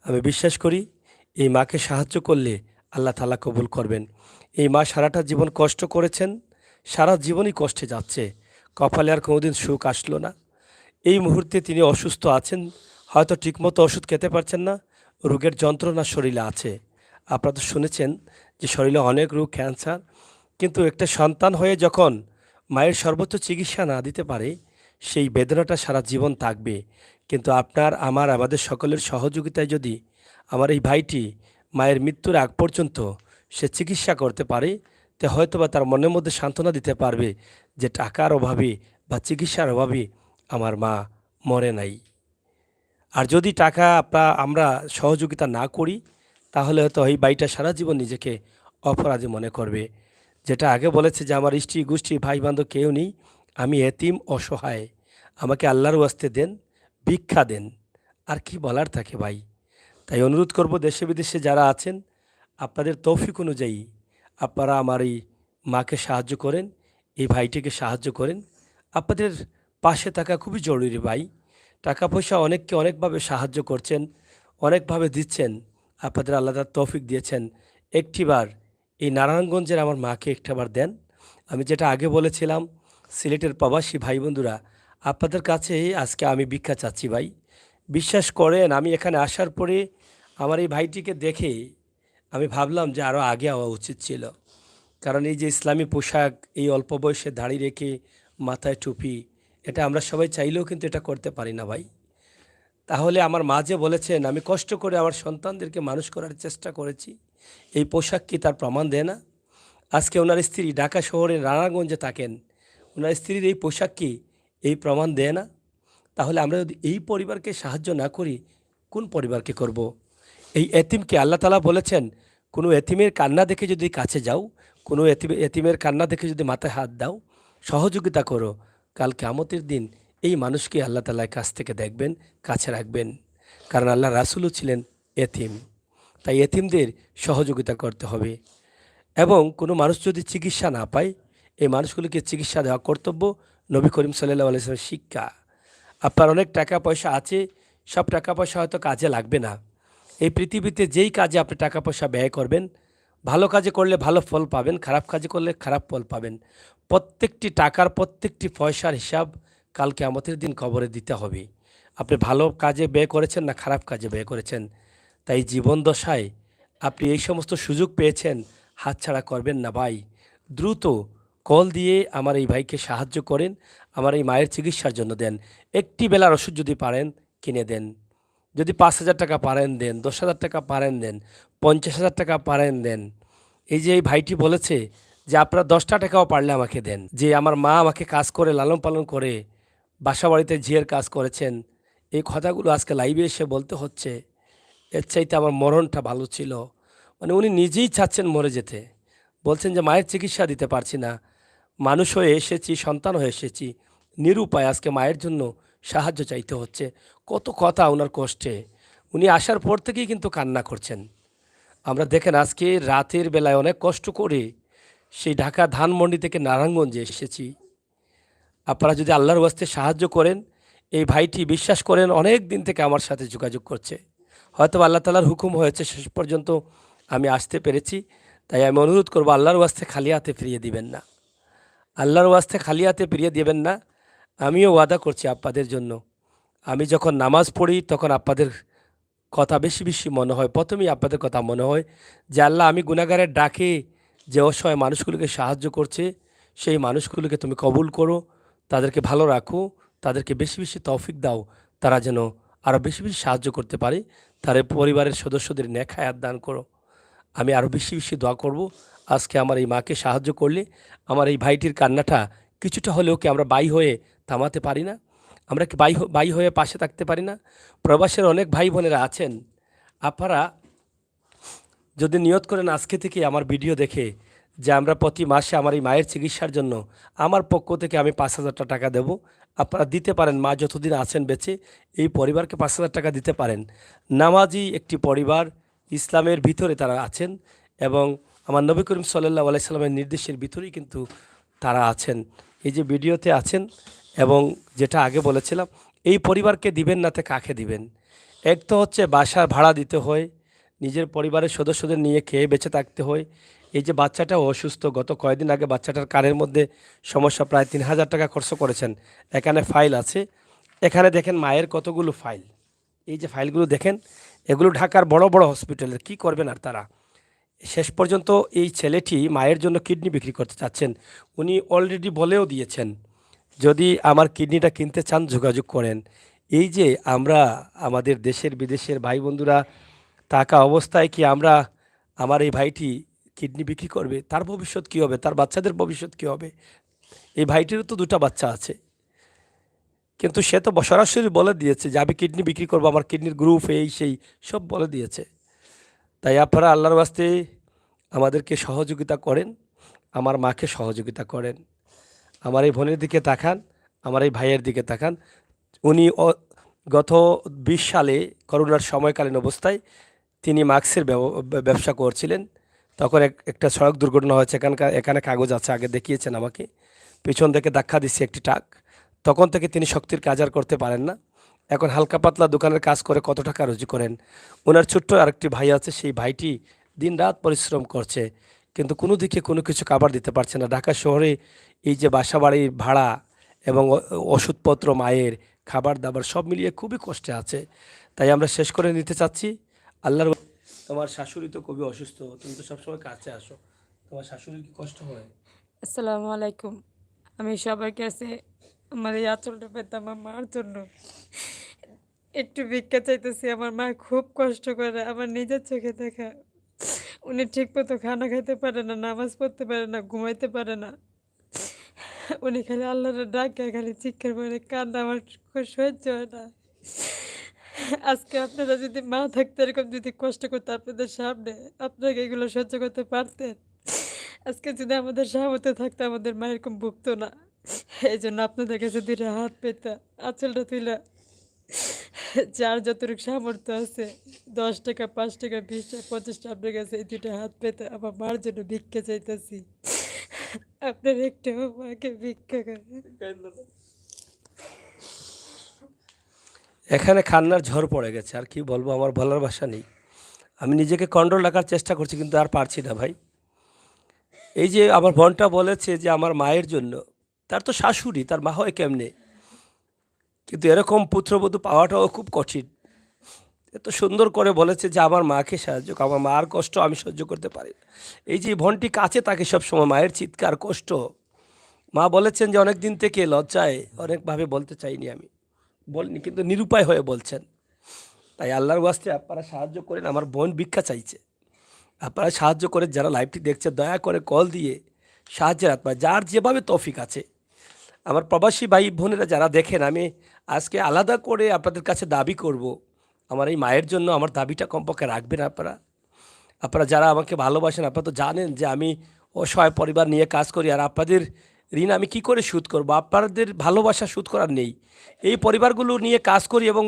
আমি বিশ্বাস করি এই মাকে সাহায্য করলে আল্লাহ তাআলা কবুল করবেন। এই মা সারাটা জীবন কষ্ট করেছেন, সারা জীবনই কষ্টে যাচ্ছে। কপালে আর কোনোদিন সুখ আসলো না। এই মুহূর্তে তিনি অসুস্থ আছেন, হয়তো ঠিকমতো ওষুধ খেতে পারছেন না, রোগের যন্ত্রণা শরীরে আছে। আপনারা তো শুনেছেন যে শরীরে অনেক রোগ, ক্যান্সার। কিন্তু একটা সন্তান হয়ে যখন মায়ের সর্বোচ্চ চিকিৎসা না দিতে পারে, সেই বেদনাটা সারা জীবন থাকবে। কিন্তু আপনার, আমার, আমাদের সকলের সহযোগিতায় যদি আমার এই ভাইটি মায়ের মৃত্যুর আগ পর্যন্ত সে চিকিৎসা করতে পারে, তে হয়তোবা তার মনের মধ্যে সান্ত্বনা দিতে পারবে যে টাকার অভাবে বা চিকিৎসার অভাবে আমার মা মরে নাই। আর যদি টাকা আমরা সহযোগিতা না করি, তাহলে হয়তো এই ভাইটা সারা জীবন নিজেকে অপরাধী মনে করবে। যেটা আগে বলেছে যে, "আমার স্ত্রী, গোষ্ঠী, ভাই-বান্ধব কেউ নেই। আমি এতিম, অসহায়। আমাকে আল্লাহর ওয়াস্তে দেন, ভিক্ষা দেন।" আর কি বলার থাকে ভাই? তাই অনুরোধ করব দেশে-বিদেশে যারা আছেন, আপনাদের তৌফিক অনুযায়ী আপনারা আমার এই মাকে সাহায্য করেন, এই ভাইটিকে সাহায্য করেন। আপনাদের পাশে থাকা খুবই জরুরি ভাই। টাকা-পয়সা অনেককে অনেকভাবে সাহায্য করছেন, অনেকভাবে দিচ্ছেন। আপনাদের আল্লাহ তাআলা তৌফিক দিয়েছেন। একটিবার এই নারায়ণগঞ্জের আমার মাকে একটাবার দেন। আমি যেটা আগে বলেছিলাম, সিলেটের প্রবাসী ভাই বন্ধুরা, আপনাদের কাছে আজকে আমি ভিক্ষা চাচ্ছি ভাই। বিশ্বাস করেন আমি এখানে আসার পরে আমার এই ভাইটিকে দেখে আমি ভাবলাম যে আরও আগে হওয়া উচিত ছিল। কারণ এই যে ইসলামী পোশাক, এই অল্প বয়সে দাড়ি রেখে মাথায় টুপি, এটা আমরা সবাই চাইলেও কিন্তু এটা করতে পারি না ভাই। তাহলে আমার মা যে বলেছেন, "আমি কষ্ট করে আমার সন্তানদেরকে মানুষ করার চেষ্টা করেছি।" এই পোশাক কি তার প্রমাণ দেয় না? আজকে ওনার স্ত্রী ঢাকা শহরের নারায়ণগঞ্জে থাকেন। ওনার স্ত্রীর এই পোশাক কি এই প্রমাণ দেয় না? তাহলে আমরা যদি এই পরিবারকে সাহায্য না করি, কোন পরিবারকে করব? এই এতিমকে আল্লাহ তাআলা বলেছেন, কোনো এতিমের কান্না দেখে যদি কাছে যাও, কোনো এতিমের কান্না দেখে যদি মাথায় হাত দাও, সহযোগিতা করো, কাল কিয়ামতের দিন এই মানুষকে আল্লাহ তাআলা কাছ থেকে দেখবেন, কাছে রাখবেন। কারণ আল্লাহর রাসূলও ছিলেন এতিম। তাই এতিমদের সহযোগিতা করতে হবে। এবং কোনো মানুষ যদি চিকিৎসা না পায়, এই মানুষগুলিকে চিকিৎসা দেওয়া কর্তব্য নবী করিম সাল্লাল্লাহু আলাইহি ওয়াসাল্লামের শিক্ষা। আপনার অনেক টাকা পয়সা আছে, সব টাকা পয়সা হয়তো কাজে লাগবে না। এই পৃথিবীতে যেই কাজে আপনি টাকা পয়সা ব্যয় করবেন, ভালো কাজে করলে ভালো ফল পাবেন, খারাপ কাজে করলে খারাপ ফল পাবেন। প্রত্যেকটি টাকার, প্রত্যেকটি পয়সার হিসাব কাল কিয়ামতের দিন কবরে দিতে হবে। আপনি ভালো কাজে ব্যয় করেছেন না খারাপ কাজে ব্যয় করেছেন। তাই জীবন দশায় আপনি এই সমস্ত সুযোগ পেয়েছেন, হাতছাড়া করবেন না ভাই। দ্রুত কল দিয়ে আমার এই ভাইকে সাহায্য করেন, আমার এই মায়ের চিকিৎসার জন্য দেন। একটি বেলার ওষুধ যদি পারেন কিনে দেন। যদি ৫,০০০ টাকা পারেন দেন, ১০,০০০ টাকা পারেন দেন, ৫০,০০০ টাকা পারেন দেন। এই যে এই ভাইটি বলেছে যে, "আপনারা ১০টা টাকাও পারলে আমাকে দেন।" যে আমার মা আমাকে কাজ করে লালন-পালন করে বাসাবাড়িতে ঝিয়ের কাজ করেছেন। এই কথাগুলো আজকে লাইভে এসে বলতে হচ্ছে। এর চাইতে আমার মরণটা ভালো ছিল। মানে উনি নিজেই চাচ্ছেন মরে যেতে। বলছেন যে, "মায়ের চিকিৎসা দিতে পারছি না। মানুষ হয়ে এসেছি, সন্তান হয়ে এসেছি। নিরুপায় আজকে মায়ের জন্য সাহায্য চাইতে হচ্ছে।" কত কথা উনার কষ্টে। উনি আসার পর থেকেই কিন্তু কান্না করছেন। আমরা দেখেন আজকে রাতের বেলায় অনেক কষ্ট করে সেই ঢাকা ধানমন্ডি থেকে নারায়ণগঞ্জে এসেছি। আপনারা যদি আল্লাহর ওয়াস্তে সাহায্য করেন, এই ভাইটি বিশ্বাস করেন অনেক দিন থেকে আমার সাথে যোগাযোগ করছে। হয়তোবা আল্লাহ তাআলার হুকুম হয়েছে শেষ পর্যন্ত আমি আসতে পেরেছি। তাই আমি অনুরোধ করব আল্লাহর ওয়াস্তে খালি হাতে ফিরিয়ে দিবেন না। আল্লাহর ওয়াস্তে খালি হাতে ফিরিয়ে দিবেন না। আমিও ওয়াদা করছি আপনাদের জন্য। আমি যখন নামাজ পড়ি তখন আপনাদের কথা বেশি, বেশি মনে হয়। ১ম এই আপনাদের কথা মনে হয় যে, "আল্লাহ, আমি গুনাহগারের ডাকে যে অসহায় মানুষগুলোকে সাহায্য করছে, সেই মানুষগুলোকে তুমি কবুল করো, তাদেরকে ভালো রাখো, তাদেরকে বেশি, বেশি তৌফিক দাও। তারা যেন আরও বেশি, বেশি সাহায্য করতে পারে। তাদের পরিবারের সদস্যদের নেক হায়াত দান করো।" আমি আরও বেশি, বেশি দোয়া করব। আজকে আমার এই মাকে সাহায্য করলে আমার এই ভাইটির কান্নাটা কিছুটা হলেও কি আমরা বাই হয়ে থামাতে পারি না? আমরা কি ভাই হয়ে পাশে থাকতে পারি না? প্রবাসের অনেক ভাই বোনেরা আছেন, আপনারা যদি নিয়ত করেন আজকে থেকে আমার ভিডিও দেখে যে আমরা প্রতি মাসে আমার এই মায়ের চিকিৎসার জন্য আমার পক্ষ থেকে আমি 5,000 টাকা দেব, আপনারা দিতে পারেন। মা যতদিন আছেন বেঁচে এই পরিবারকে 5,000 টাকা দিতে পারেন। নামাজি একটি পরিবার, ইসলামের ভিতরে তারা আছেন এবং আমার নবী করিম সাল্লাল্লাহু আলাইহি সাল্লামের নির্দেশের ভিতরেই কিন্তু তারা আছেন। এই যে ভিডিওতে আছেন এবং যেটা আগে বলেছিলাম, এই পরিবারকে দিবেন না তে কাকে দিবেন? এক তো হচ্ছে বাসার ভাড়া দিতে হয়, নিজের পরিবারের সদস্যদের নিয়ে খেয়ে বেঁচে থাকতে হয়। এই যে বাচ্চাটা অসুস্থ, গত কয়েকদিন আগে বাচ্চাটার কানের মধ্যে সমস্যা, প্রায় 3,000 টাকা খরচ করেছেন। এখানে ফাইল আছে, এখানে দেখেন মায়ের কতগুলো ফাইল। এই যে ফাইলগুলো দেখেন, এগুলো ঢাকার বড় বড় হসপিটালের। কি করবেন আর তারা? শেষ পর্যন্ত এই ছেলেটি মায়ের জন্য কিডনি বিক্রি করতে চাচ্ছেন। উনি অলরেডি বলেও দিয়েছেন, যদি আমার কিডনিটা কিনতে চান যোগাযোগ করেন। এই যে আমরা আমাদের দেশের বিদেশের ভাই বন্ধুরা থাকা অবস্থায় কি আমরা, আমার এই ভাইটি কিডনি বিক্রি করবে, তার ভবিষ্যৎ কী হবে? তার বাচ্চাদের ভবিষ্যৎ কী হবে? এই ভাইটিরও তো 2টা বাচ্চা আছে, কিন্তু সে তো সরাসরি বলে দিয়েছে যে আমি কিডনি বিক্রি করবো, আমার কিডনির গ্রুপ এই সেই সব বলে দিয়েছে। তাই আপনারা আল্লাহর ওয়াস্তে আমাদেরকে সহযোগিতা করেন, আমার মাকে সহযোগিতা করেন। আমার এই বোনের দিকে তাকান, আমার এই ভাইয়ের দিকে তাকান। উনি গত 20 সালে করোনার সময়কালীন অবস্থায় তিনি মাস্কের ব্যবসা করছিলেন। তখন একটা সড়ক দুর্ঘটনা হয়েছে, এখানে কাগজ আছে, আগে দেখিয়েছেন আমাকে। পিছন থেকে ধাক্কা দিচ্ছে একটি ট্রাক। তখন থেকে তিনি শক্তির কাজ আর করতে পারেন না। এখন হালকা পাতলা দোকানের কাজ করে কত টাকা রুজি করেন। ওনার ছোট্ট আরেকটি ভাই আছে, সেই ভাইটি দিনরাত পরিশ্রম করছে, কিন্তু কোনো দিকে কোনো কিছু কাভার দিতে পারছে না। ঢাকা শহরে এই যে বাসা বাড়ির ভাড়া এবং ওষুধপত্র, মায়ের খাবার দাবার সব মিলিয়ে খুবই কষ্টে আছে। তাই আমরা শেষ করে নিতে চাচ্ছি। আল্লাহর, তোমার শাশুড়ি তো খুবই অসুস্থ, তুমি তো সবসময় কাছে আসো, তোমার শাশুড়ির কি কষ্ট হয়? আসসালামু আলাইকুম। আমি সবার কাছে আমার এই আঁচলটা পেতাম আমার মার জন্য একটু ভিক্ষা চাইতেছি। আমার মা খুব কষ্ট করে, আমার নিজের চোখে দেখা। উনি ঠিক মতো খানা খাইতে পারে না, নামাজ পড়তে পারে না, ঘুমাইতে পারে না। উনি খালি আল্লাহর ডাকে, খালি চিৎকার করে কান্না, আমার সহ্য হয় না। আজকে আপনারা যদি মা থাকতে এরকম যদি কষ্ট করতে আপনাদের সামনে, আপনাকে এগুলো সহ্য করতে পারতেন? আজকে যদি আমাদের সামর্থ্য থাকতো আমাদের মা এরকম ভুগতো না। এই জন্য আপনাদের কাছে 2টা হাত পেতা, আঁচলটা তুইলা যার যতটুকু সামর্থ্য আছে, 10 টাকা, 5 টাকা, 20 টাকা, 50 টাকা, আপনার কাছে এই 2টা হাত পেতে আমার মার জন্য ভিক্ষা চাইতেছি। আপনার একটা মাকে ভিক্ষা করে। এখানে কান্নার ঝড় পড়ে গেছে, আর কি বলবো, আমার বলার ভাষা নেই। আমি নিজেকে কন্ট্রোল রাখার চেষ্টা করছি, কিন্তু আর পারছি না ভাই। এই যে আমার বোনটা বলেছে যে আমার মায়ের জন্য, তার তো শাশুড়ি, তার মা হয় কেমনে? কিন্তু এরকম পুত্রবধূ পাওয়াটাও খুব কঠিন। এত সুন্দর করে বলেছে যে আমার মাকে সাহায্য, আমার মার কষ্ট আমি সহ্য করতে পারি না। এই যে বোনটি কাছে তাকে সবসময় মায়ের চিৎকার কষ্ট, মা বলেছেন যে অনেক দিন থেকে লজ্জায় অনেকভাবে বলতে চাইনি, আমি বলিনি, কিন্তু নিরুপায় হয়ে বলছেন। তাই আল্লাহর ওয়াস্তে আপনারা সাহায্য করেন, আমার বোন ভিক্ষা চাইছে। আপনারা সাহায্য করে, যারা লাইভটি দেখছে দয়া করে কল দিয়ে সাহায্যের হাত পায়, যার যেভাবে তৌফিক আছে। আমার প্রবাসী ভাই বোনেরা যারা দেখেন, আমি আজকে আলাদা করে আপনাদের কাছে দাবি করব, আমার এই মায়ের জন্য আমার দাবিটা কমপক্ষে রাখবেন আপনারা। আপনারা যারা আমাকে ভালোবাসেন, আপনারা তো জানেন যে আমি অসহায় পরিবার নিয়ে কাজ করি, আর আপনাদের ঋণ আমি কি করে শোধ করব? আপনাদের ভালোবাসা শোধ করার নেই। এই পরিবারগুলো নিয়ে কাজ করি এবং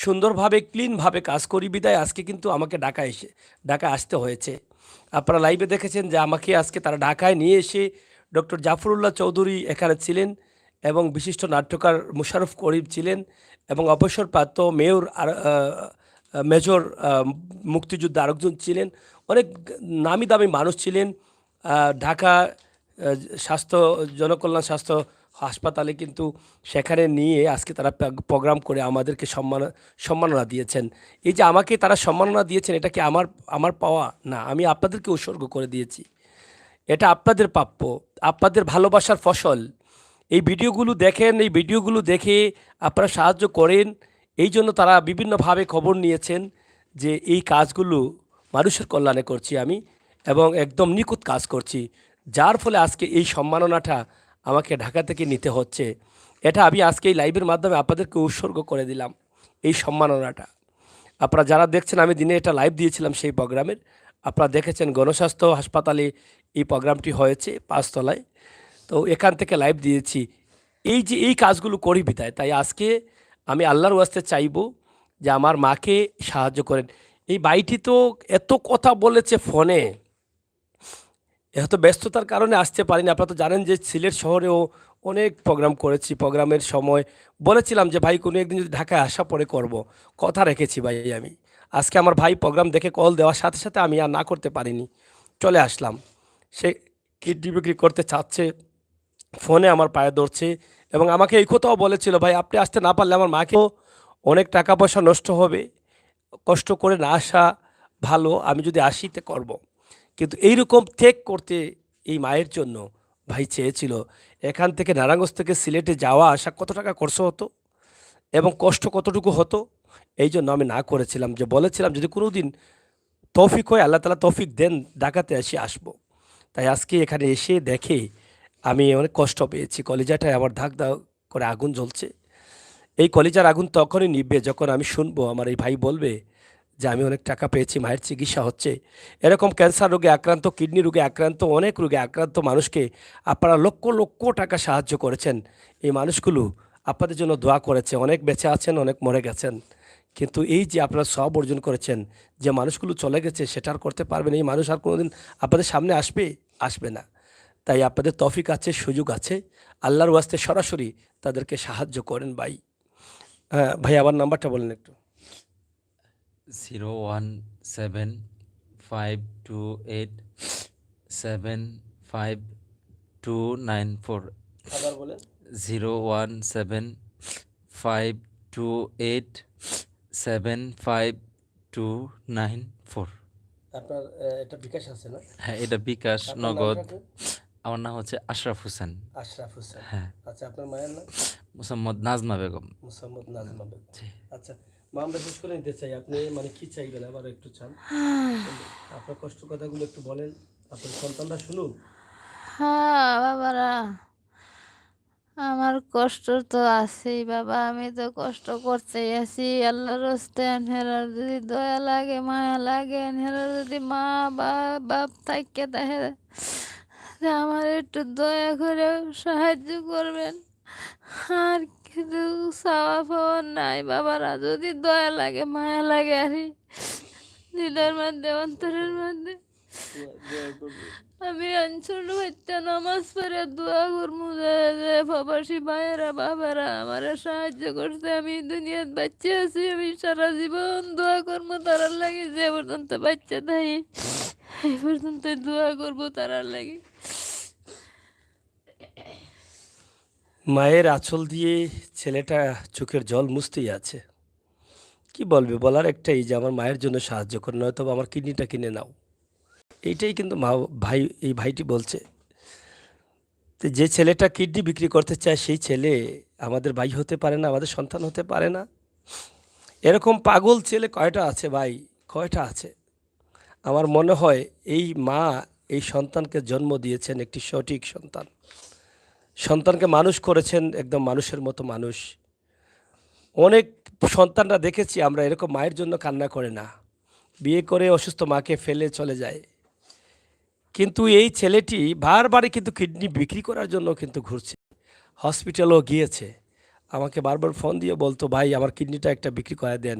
সুন্দরভাবে ক্লিনভাবে কাজ করি বিদায় আজকে কিন্তু আমাকে ঢাকায় আসতে হয়েছে। আপনারা লাইভে দেখেছেন যে আমাকে আজকে তারা ঢাকায় নিয়ে এসে ডক্টর জাফরুল্লাহ চৌধুরী এখানে ছিলেন এবং বিশিষ্ট নাট্যকার মুশারফ করিম ছিলেন এবং অবসরপ্রাপ্ত মেজর মুক্তিযোদ্ধা আরেকজন ছিলেন। অনেক নামি দামি মানুষ ছিলেন। ঢাকা স্বাস্থ্য জনকল্যাণ স্বাস্থ্য হাসপাতালে কিন্তু সেখানে নিয়ে আজকে তারা প্রোগ্রাম করে আমাদেরকে সম্মাননা দিয়েছেন। এই যে আমাকে তারা সম্মাননা দিয়েছেন, এটা কি আমার পাওয়া না, আমি আপনাদেরকে উৎসর্গ করে দিয়েছি। এটা আপনাদের প্রাপ্য, আপনাদের ভালোবাসার ফসল। এই ভিডিওগুলো দেখেন, এই ভিডিওগুলো দেখে আপনারা সাহায্য করেন। এই জন্য তারা বিভিন্নভাবে খবর নিয়েছেন যে এই কাজগুলো মানুষের কল্যাণে করছি আমি, এবং একদম নিখুঁত কাজ করছি, যার ফলে আজকে এই সম্মাননাটা আমাকে ঢাকা থেকে নিতে হচ্ছে। এটা আমি আজকে এই লাইভের মাধ্যমে আপনাদেরকে উৎসর্গ করে দিলাম এই সম্মাননাটা। আপনারা যারা দেখছেন, আমি দিনে এটা লাইভ দিয়েছিলাম সেই প্রোগ্রামের, আপনারা দেখেছেন গণস্বাস্থ্য হাসপাতালে এই প্রোগ্রামটি হয়েছে 5 তলায়। তো এখান থেকে লাইভ দিয়েছি। এই যে এই কাজগুলো করি বিধায়, তাই আজকে আমি আল্লাহর ওয়াস্তে চাইবো যে আমার মাকে সাহায্য করেন। এই ভাইটি তো এত কথা বলেছে ফোনে, এত ব্যস্ততার কারণে আসতে পারিনি। আপনারা তো জানেন যে সিলেট শহরেও অনেক প্রোগ্রাম করেছি। প্রোগ্রামের সময় বলেছিলাম যে ভাই কোনো একদিন যদি ঢাকায় আসা পরে করব, কথা রেখেছি ভাই আমি। আজকে আমার ভাই প্রোগ্রাম দেখে কল দেওয়ার সাথে সাথে আমি আর না করতে পারিনি, চলে আসলাম। সে কিডনি বিক্রি করতে চাচ্ছে, ফোনে আমার পায়ে ধরছে এবং আমাকে এই কথাও বলেছিল, ভাই আপনি আসতে না পারলে আমার মাকেও অনেক টাকা পয়সা নষ্ট হবে, কষ্ট করে না আসা ভালো, আমি যদি আসি তে করব। কিন্তু এইরকম ত্যাগ করতে এই মায়ের জন্য ভাই চেয়েছিল। এখান থেকে নারায়ণগঞ্জ থেকে সিলেটে যাওয়া আসা কত টাকা খরচ হতো এবং কষ্ট কতটুকু হতো, এই জন্য আমি না করেছিলাম। যে বলেছিলাম যদি কোনো দিন তৌফিক হয়, আল্লাহ তাআলা তৌফিক দেন, ঢাকাতে এসে আসবো। তাই আজকে এখানে এসে দেখে আমি অনেক কষ্ট পেয়েছি। কলিজাটায় আমার ধাক ধাক করে আগুন জ্বলছে। এই কলিজার আগুন তখনই নিভবে যখন আমি শুনবো আমার এই ভাই বলবে যে আমি অনেক টাকা পেয়েছি, মায়ের চিকিৎসা হচ্ছে। এরকম ক্যান্সার রোগে আক্রান্ত, কিডনি রোগে আক্রান্ত, অনেক রোগে আক্রান্ত মানুষকে আপনারা লক্ষ লক্ষ টাকা সাহায্য করেছেন। এই মানুষগুলো আপনাদের জন্য দোয়া করেছে, অনেক বেঁচে আছেন, অনেক মরে গেছেন। কিন্তু এই যে আপনারা সব অর্জন করেছেন, যে মানুষগুলো চলে গেছে সেটা আর করতে পারবেন, এই মানুষ আর কোনোদিন আপনাদের সামনে আসবে না। তাই আপনাদের তৌফিক আছে, সুযোগ আছে, আল্লাহর ওয়াস্তে সরাসরি তাদেরকে সাহায্য করেন ভাই। হ্যাঁ ভাই, আবার নাম্বারটা বলেন একটু। 017 528 75294। আবার বলেন। 017 528 75294। আপনার এটা বিকাশ আছে না? হ্যাঁ, এটা বিকাশ, আপনার নগদ। নামটা কি? আমার নাম হচ্ছে আশরাফ হোসেন। আশরাফ হোসেন। হ্যাঁ। আচ্ছা, আপনার মায়ের নাম? মোসাম্মদ নাজমা বেগম। মুসাম্মদ নাজমা বেগম। জি। আচ্ছা মা, আমরা শেষ করে নিতে চাই, আপনি মানে কি চাইবেন আবার একটু চান? আপনার কষ্ট কথাগুলো একটু বলেন, আপনার সন্তানরা শুনুক। হ্যাঁ বাবারা, আমার কষ্ট তো আছেই বাবা, আমি তো কষ্ট করতেই আছি। আল্লাহর রাস্তে আনহেরার যদি দয়া লাগে, মায়া লাগে, আনহেরার যদি মা বা বাপ থাকে তাহলে আমার একটু দয়া করে সাহায্য করবেন। আর কিছু চাওয়া পাওয়া নাই বাবারা, যদি দয়া লাগে, মায়া লাগে আর হৃদয়ের মধ্যে, অন্তরের মধ্যে আমি ছোট বাচ্চা নামাজ পড়ে দোয়া করবো যে প্রবাসী ভাইয়েরা বাবারা আমার সাহায্য করতে আমি দুনিয়ার বাচ্চা আছি, আমি সারা জীবন দোয়া করবো তারার লাগে, যে পর্যন্ত বাচ্চা তাই এই পর্যন্ত দোয়া করবো তারার লাগে। মায়ের আঁচল দিয়ে ছেলেটা চোখের জল মুছতেই আছে। কি বলবে, বলার একটাই যে আমার মায়ের জন্য সাহায্য করো, নয়তো আমার কিডনিটা কিনে নাও। এইটাই কিন্তু মা, ভাই, এই ভাইটি বলছে। তো যে ছেলেটা কিডনি বিক্রি করতে চায় সেই ছেলে আমাদের ভাই হতে পারে না, আমাদের সন্তান হতে পারে না। এরকম পাগল ছেলে কয়টা আছে ভাই, কয়টা আছে? আমার মনে হয় এই মা এই সন্তানকে জন্ম দিয়েছেন, একটি সঠিক সন্তান। সন্তানকে মানুষ করেছেন একদম মানুষের মতো মানুষ। অনেক সন্তানরা দেখেছি আমরা এরকম মায়ের জন্য কান্না করে না, বিয়ে করে অসুস্থ মাকে ফেলে চলে যায়। কিন্তু এই ছেলেটি বারবারই কিন্তু কিডনি বিক্রি করার জন্য কিন্তু ঘুরছে, হসপিটালও গিয়েছে। আমাকে বারবার ফোন দিয়ে বলতো ভাই আমার কিডনিটা একটা বিক্রি করে দেন,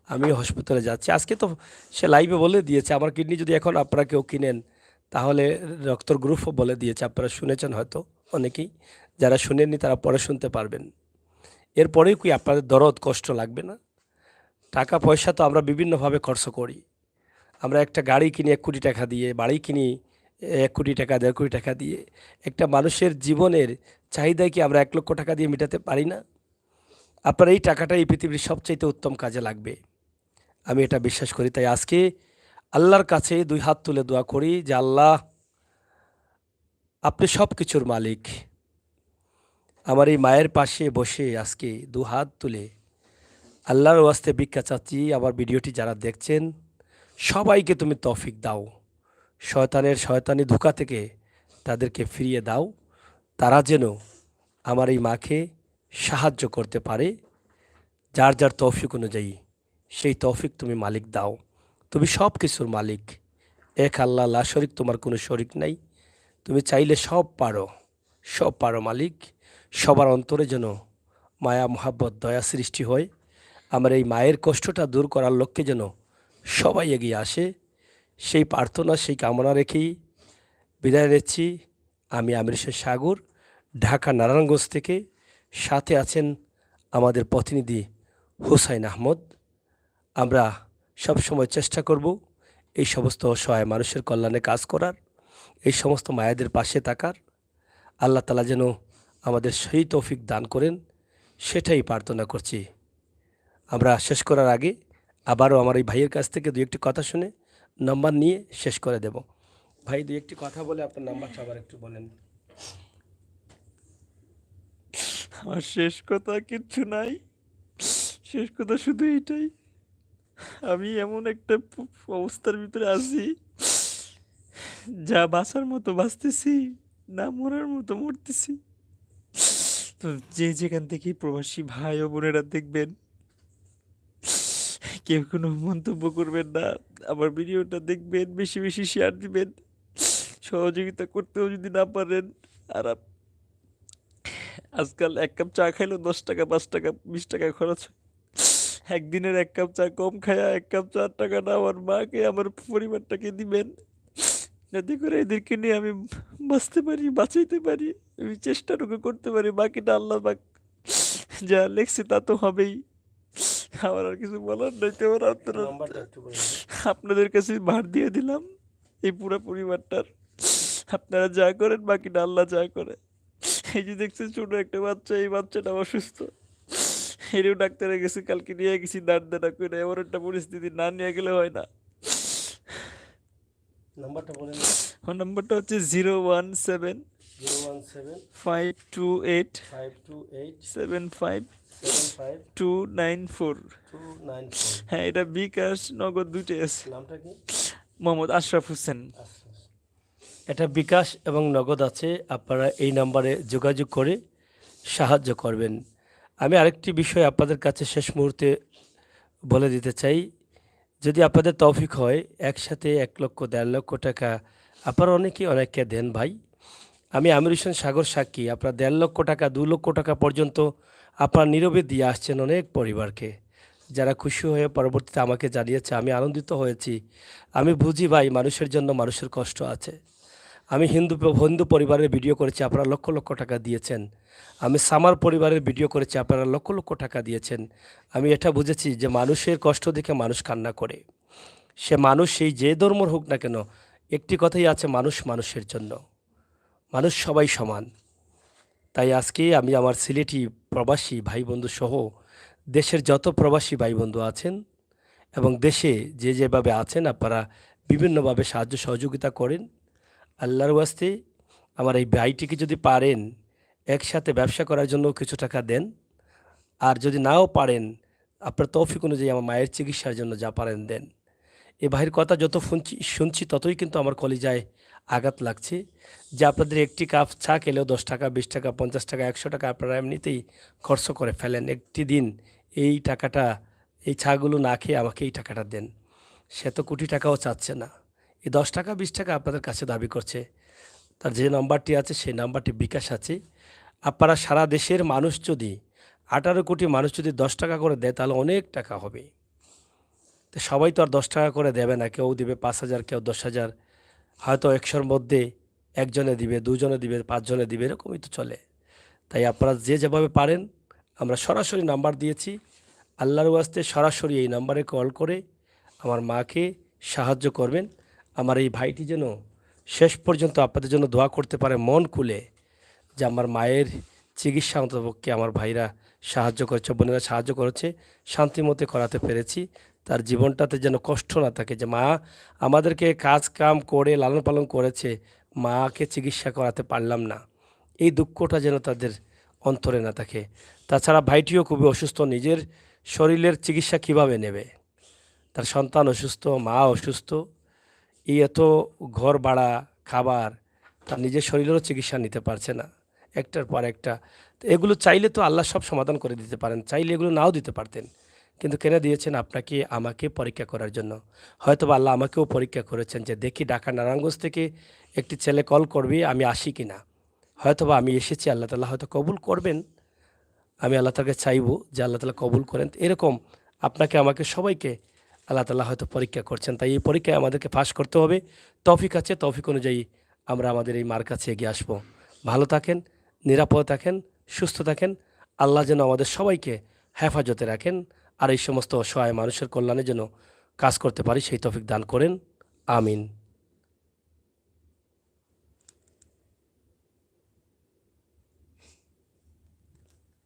আমিও হসপিটালে যাচ্ছি। আজকে তো সে লাইভে বলে দিয়েছে আমার কিডনি যদি এখন আপনারা কেউ কিনেন তাহলে রক্তর গ্রুপও বলে দিয়েছে। আপনারা শুনেছেন হয়তো অনেকেই, যারা শুনেননি তারা পরে শুনতে পারবেন। এরপরেও কি আপনাদের দরদ কষ্ট লাগবে না? টাকা পয়সা তো আমরা বিভিন্নভাবে খরচ করি। আমরা একটা গাড়ি কিনি 1 কোটি টাকা দিয়ে, বাড়ি কিনি 1 কোটি টাকা, 1.5 কোটি টাকা দিয়ে। একটা মানুষের জীবনের চাহিদা কি আমরা 1 লক্ষ টাকা দিয়ে মেটাতে পারি না? আপনার এই টাকাটা এই পৃথিবীর সবচাইতে উত্তম কাজে লাগবে, আমি এটা বিশ্বাস করি। তাই আজকে আল্লাহর কাছে 2 হাত তুলে দোয়া করি যে আল্লাহ আপনি সব কিছুর মালিক। আমার এই মায়ের পাশে বসে আজকে 2 হাত তুলে আল্লাহর ওয়াস্তে ভিক্ষা চাচ্ছি। আমার ভিডিওটি যারা দেখছেন সবাইকে তুমি তৌফিক দাও, শয়তানি ধোঁকা থেকে তাদেরকে ফিরিয়ে দাও। তারা যেন আমার এই মাকে সাহায্য করতে পারে, যার যার তৌফিক অনুযায়ী সেই তৌফিক তুমি মালিক দাও। তুমি সব কিছুর মালিক, এক আল্লাহ, লা শরিক, তোমার কোনো শরিক নাই। তুমি চাইলে সব পারো, সব পারো মালিক। সবার অন্তরে যেন মায়া মোহাব্বত দয়া সৃষ্টি হয়। আমার এই মায়ের কষ্টটা দূর করার লক্ষ্যে যেন সবাই এগিয়ে আসে, সেই প্রার্থনা, সেই কামনা রেখেই বিদায় নিচ্ছি। আমি আমির হোসেন সাগর, ঢাকা নারায়ণগঞ্জ থেকে। সাথে আছেন আমাদের প্রতিনিধি হুসাইন আহমদ। আমরা সবসময় চেষ্টা করব এই সমস্ত অসহায় মানুষের কল্যাণে কাজ করার, এই সমস্ত মায়েদের পাশে থাকার। আল্লাহ তাআলা যেন আমাদের সেই তৌফিক দান করেন, সেটাই প্রার্থনা করছি। আমরা শেষ করার আগে আবারও আমার এই ভাইয়ের কাছ থেকে দু একটি কথা শুনে নাম্বার নিয়ে শেষ করে দেব। ভাই, দু একটি কথা বলে আপনার নাম্বারটা আবার একটু বলেন। আমার শেষ কথা কিচ্ছু নাই, শেষ কথা শুধু এইটাই, আমি এমন একটা অবস্থার ভিতরে আছি, যা বাঁচার মতো বাঁচতেছি, না মরার মতো মরতেছি। তো যে যেখান থেকে প্রবাসী ভাই ও বোনেরা দেখবেন, কেউ কোনো মন্তব্য করবেন না, আমার ভিডিওটা দেখবেন, বেশি বেশি শেয়ার দিবেন, সহযোগিতা করতেও যদি না পারেন। আর আজকাল এক কাপ চা খাইলেও 10 টাকা, 5 টাকা, 20 টাকা খরচ হয়। একদিনের এক কাপ চা কম খায়া 1 কাপ চার টাকাটা আমার মাকে, আমার পরিবারটাকে দিবেন, যাতে করে এদেরকে নিয়ে আমি বাঁচতে পারি, বাঁচাইতে পারি। আমি চেষ্টাটুকু করতে পারি, বাকিটা আল্লাহ পাক যা লেখছে তা তো হবেই। আমার আর কিছু বলার নাই। তো এবার নাম্বারটা একটু বলে দিন। আপনাদের কাছে ভার দিয়ে দিলাম এই পুরো পরিবারটার। আপনারা যা করেন, বাকিটা আল্লাহ যা করে। এই যে দেখছেন ছোট একটা বাচ্চা, এই বাচ্চাটা অসুস্থ, এরও ডাক্তারে গেছে, কালকে নিয়ে গেছি দাঁড় দাঁড়া করে। এমন একটা পরিস্থিতি, না নিয়ে গেলে হয় না। নাম্বারটা বলেন। আমার নাম্বারটা হচ্ছে 017 017 528 528 75 75 294। 294। হ্যাঁ, এটা বিকাশ নগদ দুটোই আছে। নামটা কি? মোহাম্মদ আশরাফ হোসেন। আচ্ছা। এটা বিকাশ এবং নগদ আছে, আপনারা এই নাম্বারে যোগাযোগ করে সাহায্য করবেন। আমি আরেকটি বিষয় আপনাদের কাছে শেষ মুহূর্তে বলে দিতে চাই। যদি আপনাদের তৌফিক হয়, একসাথে 1 লক্ষ 1.5 লক্ষ টাকা আপনারা অনেকেই অনেককে দেন ভাই। আমি আমির হোসেন সাগর সাক্ষী, আপনারা 1.5 লক্ষ টাকা, 2 লক্ষ টাকা পর্যন্ত আপনারা নীরবে দিয়ে আসছেন অনেক পরিবারকে, যারা খুশি হয়ে পরবর্তীতে আমাকে জানিয়েছে। আমি আনন্দিত হয়েছি। আমি বুঝি ভাই, মানুষের জন্য মানুষের কষ্ট আছে। আমি হিন্দু পরিবারের ভিডিও করেছি, আপনারা লক্ষ লক্ষ টাকা দিয়েছেন। আমি সামার পরিবারের ভিডিও করেছি, আপনারা লক্ষ লক্ষ টাকা দিয়েছেন। আমি এটা বুঝেছি যে মানুষের কষ্ট দেখে মানুষ কান্না করে। সে মানুষ সেই যে ধর্মর হোক না কেন, একটি কথাই আছে, মানুষ মানুষের জন্য, মানুষ সবাই সমান। তাই আজকে আমি আমার সিলেটি প্রবাসী ভাই বন্ধু সহ দেশের যত প্রবাসী ভাই বন্ধু আছেন এবং দেশে যে যেভাবে আছেন, আপনারা বিভিন্নভাবে সাহায্য সহযোগিতা করেন। আল্লাহর ওয়াস্তে আমার এই ভাইটিকে যদি পারেন একসাথে ব্যবসা করার জন্য কিছু টাকা দেন, আর যদি নাও পারেন আপনার তৌফিক অনুযায়ী আমার মায়ের চিকিৎসার জন্য যা পারেন দেন। এ ভাইয়ের কথা যত শুনছি ততই কিন্তু আমার কলিজায় আঘাত লাগছে যে আপনাদের একটি কাপ চা খেলেও 10 টাকা, 20 টাকা, 50 টাকা, 100 টাকা আপনারা এমনিতেই খরচ করে ফেলেন। একটি দিন এই টাকাটা, এই চাগুলো না খেয়ে আমাকে এই টাকাটা দেন। সে তো কোটি টাকাও চাচ্ছে না, এই 10 টাকা 20 টাকা আপনাদের কাছে দাবি করছে। তার যে নাম্বারটি আছে সেই নাম্বারটি বিকাশ আছে। আপনারা সারা দেশের মানুষ যদি 18 কোটি মানুষ যদি 10 টাকা করে দেয়, তাহলে অনেক টাকা হবে। তো সবাই তো আর 10 টাকা করে দেবে না, কেউ দিবে 5,000, কেউ 10,000, হয়তো 100-র মধ্যে একজনে দিবে, দুজনে দিবে, 5 জনে দিবে, এরকমই তো চলে। তাই আপনারা যে যেভাবে পারেন, আমরা সরাসরি নাম্বার দিয়েছি, আল্লাহর ওয়াস্তে সরাসরি এই নাম্বারে কল করে আমার মাকে সাহায্য করবেন। আমার এই ভাইটি যেন শেষ পর্যন্ত আপনাদের জন্য দোয়া করতে পারে মন খুলে, যে আমার মায়ের চিকিৎসা অন্ততপক্ষে আমার ভাইরা সাহায্য করেছে, বোনেরা সাহায্য করেছে, শান্তিমতে করাতে পেরেছি। তার জীবনটাতে যেন কষ্ট না থাকে, যে মা আমাদেরকে কাজ কাম করে লালন পালন করেছে, মাকে চিকিৎসা করাতে পারলাম না, এই দুঃখটা যেন তাদের অন্তরে না থাকে। তাছাড়া ভাইটিও খুবই অসুস্থ, নিজের শরীরের চিকিৎসা কিভাবে নেবে? তার সন্তান অসুস্থ, মা অসুস্থ, এই এত ঘর ভাড়া, খাবার, তার নিজের শরীরেরও চিকিৎসা নিতে পারছে না। একটার পর একটা। তো এগুলো চাইলে তো আল্লাহ সব সমাধান করে দিতে পারেন, চাইলে এগুলো নাও দিতে পারতেন, কিন্তু কেন দিয়েছেন? আপনাকে আমাকে পরীক্ষা করার জন্য। হয়তো বা আল্লাহ আমাকেও পরীক্ষা করেছেন যে দেখি ঢাকা নারায়ণগঞ্জ থেকে একটি ছেলে কল করবে, আমি আসি কিনা। হয়তো বা আমি এসেছি, আল্লাহ তাআলা হয়তো কবুল করবেন। আমি আল্লাহ তাআলাকে চাইবো যে আল্লাহ তাআলা কবুল করেন। তো এরকম আপনাকে আমাকে সবাইকে আল্লাহ তাআলা হয়তো পরীক্ষা করছেন। তাই এই পরীক্ষায় আমাদেরকে পাস করতে হবে। তৌফিক আছে, তৌফিক অনুযায়ী আমরা আমাদের এই মার কাছে এগিয়ে আসবো। ভালো থাকেন, নিরাপদে থাকেন, সুস্থ থাকেন। আল্লাহ যেন আমাদের সবাইকে হেফাজতে রাখেন, আর এই সমস্ত অসহায় মানুষের কল্যাণে যেন কাজ করতে পারি সেই তৌফিক দান করেন। আমিন।